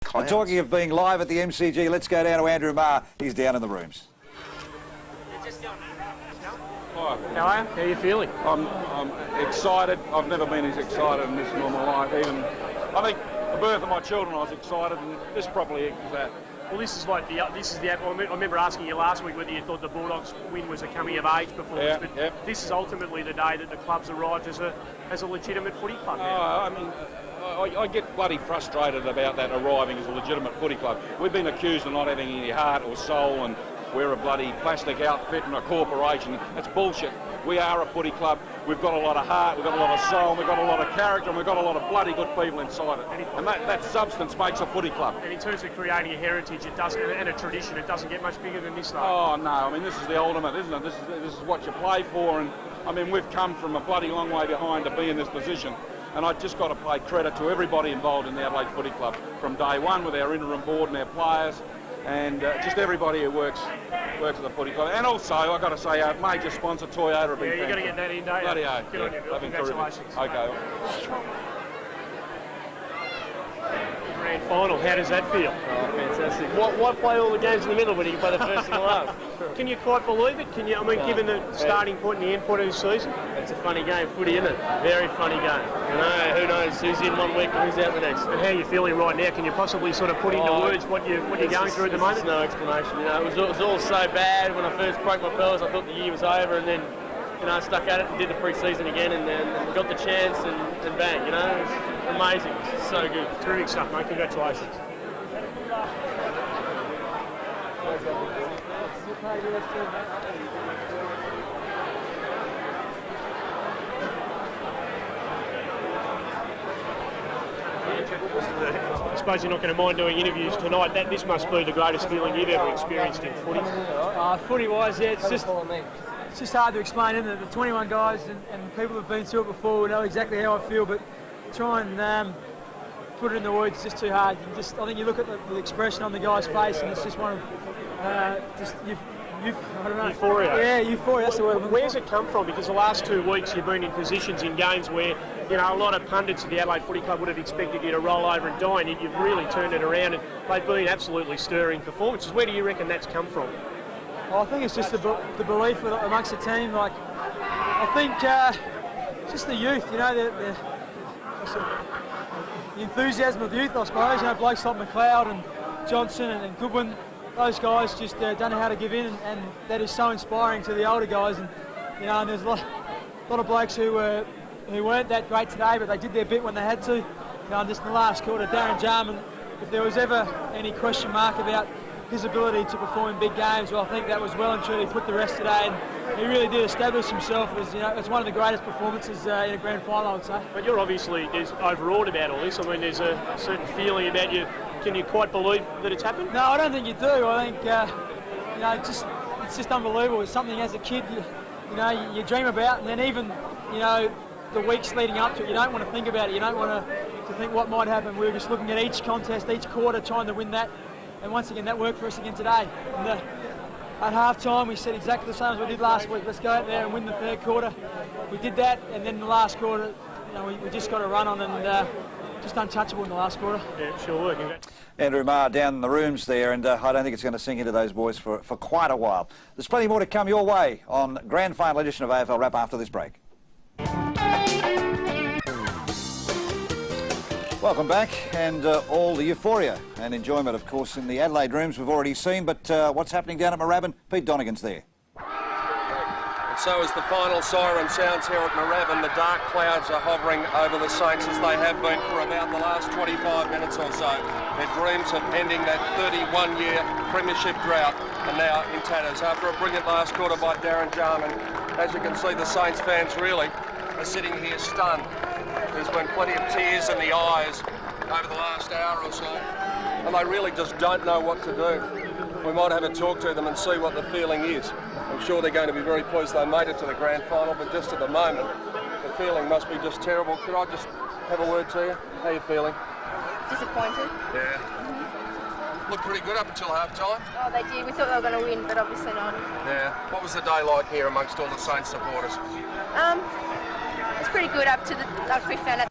clowns. Talking of being live at the MCG, let's go down to Andrew Maher. He's down in the rooms. Hi. How are you? How are you feeling? I'm excited. I've never been as excited in this in my life. Even, I think the birth of my children, I was excited, and this probably equals that. Well, this is like I remember asking you last week whether you thought the Bulldogs win was a coming of age performance, but this is ultimately the day that the club's arrived as a legitimate footy club now. I mean, I get bloody frustrated about that arriving as a legitimate footy club. We've been accused of not having any heart or soul, and we're a bloody plastic outfit and a corporation. That's bullshit. We are a footy club. We've got a lot of heart, we've got a lot of soul, we've got a lot of character, and we've got a lot of bloody good people inside it. And that substance makes a footy club. And in terms of creating a heritage, it doesn't, and a tradition, it doesn't get much bigger than this, though. Oh, no. I mean, this is the ultimate, isn't it? This is what you play for. And, I mean, we've come from a bloody long way behind to be in this position. And I've just got to pay credit to everybody involved in the Adelaide Footy Club from day one, with our interim board and our players, and just everybody who works at the footy club. And also, I've got to say, our major sponsor, Toyota, have been you've got to get that in, don't you? Bloody Good on you, Bill. Congratulations. Okay. Grand final, how does that feel? Oh, fantastic. Why play all the games in the middle when you can play the first and the last? Can you quite believe it? Can you? I mean, given the starting point and the end point of the season? It's a funny game, footy, isn't it? Very funny game. You know, who knows who's in 1 week and who's out the next. And how are you feeling right now? Can you possibly sort of put into words what you're going through at the moment? There's no explanation. You know, it was all so bad when I first broke my pelvis. I thought the year was over, and then, you know, I stuck at it and did the pre-season again, and then got the chance, and bang. You know, it's amazing. It's so good. Terrific stuff, mate. Congratulations. I suppose you're not going to mind doing interviews tonight. This must be the greatest feeling you've ever experienced in footy. Footy-wise, yeah, it's just hard to explain, isn't it? The 21 guys and people who've been through it before know exactly how I feel, but try and put it in the words is just too hard. I think you look at the expression on the guy's face, and it's just one of I don't know. Euphoria. Yeah, euphoria, that's the word. Where's it come from? Because the last 2 weeks you've been in positions in games where, you know, a lot of pundits at the Adelaide Footy Club would have expected you to roll over and die, and you've really turned it around, and they've been absolutely stirring performances. Where do you reckon that's come from? I think it's just the belief amongst the team. Like, I think just the youth, you know, the enthusiasm of youth, I suppose. You know, blokes like McLeod and Johnson and Goodwin, those guys just don't know how to give in, and that is so inspiring to the older guys. And you know, and there's a lot of blokes who weren't that great today, but they did their bit when they had to. You know, and just in the last quarter, Darren Jarman, if there was ever any question mark about his ability to perform in big games, well, I think that was well and truly put to rest today, and he really did establish himself as, you know, it's one of the greatest performances in a grand final, I would say. But you're obviously overawed about all this. I mean, there's a certain feeling about you. Can you quite believe that it's happened? No, I don't think you do. I think you know, it's just unbelievable. It's something as a kid you know you dream about, and then even, you know, the weeks leading up to it, you don't want to think about it. You don't want to think what might happen. We were just looking at each contest, each quarter, trying to win that. And once again, that worked for us again today. And at half-time, we said exactly the same as we did last week. Let's go out there and win the third quarter. We did that, and then in the last quarter, you know, we just got a run on, and just untouchable in the last quarter. Yeah, sure working. Andrew Maher down in the rooms there, and I don't think it's going to sink into those boys for quite a while. There's plenty more to come your way on Grand Final edition of AFL Wrap after this break. Welcome back, and all the euphoria and enjoyment, of course, in the Adelaide rooms we've already seen, but what's happening down at Moorabin? Pete Donegan's there. So as the final siren sounds here at Moorabin, the dark clouds are hovering over the Saints, as they have been for about the last 25 minutes or so. Their dreams of ending that 31-year premiership drought are now in tatters. After a brilliant last quarter by Darren Jarman, as you can see, the Saints fans really are sitting here stunned. There's been plenty of tears in the eyes over the last hour or so, and they really just don't know what to do. We might have a talk to them and see what the feeling is. I'm sure they're going to be very pleased they made it to the grand final, but just at the moment, the feeling must be just terrible. Could I just have a word to you? How are you feeling? Disappointed. Yeah. Looked pretty good up until half-time. Oh, they did. We thought they were going to win, but obviously not. Yeah. What was the day like here amongst all the Saints supporters? It's pretty good up to like we found out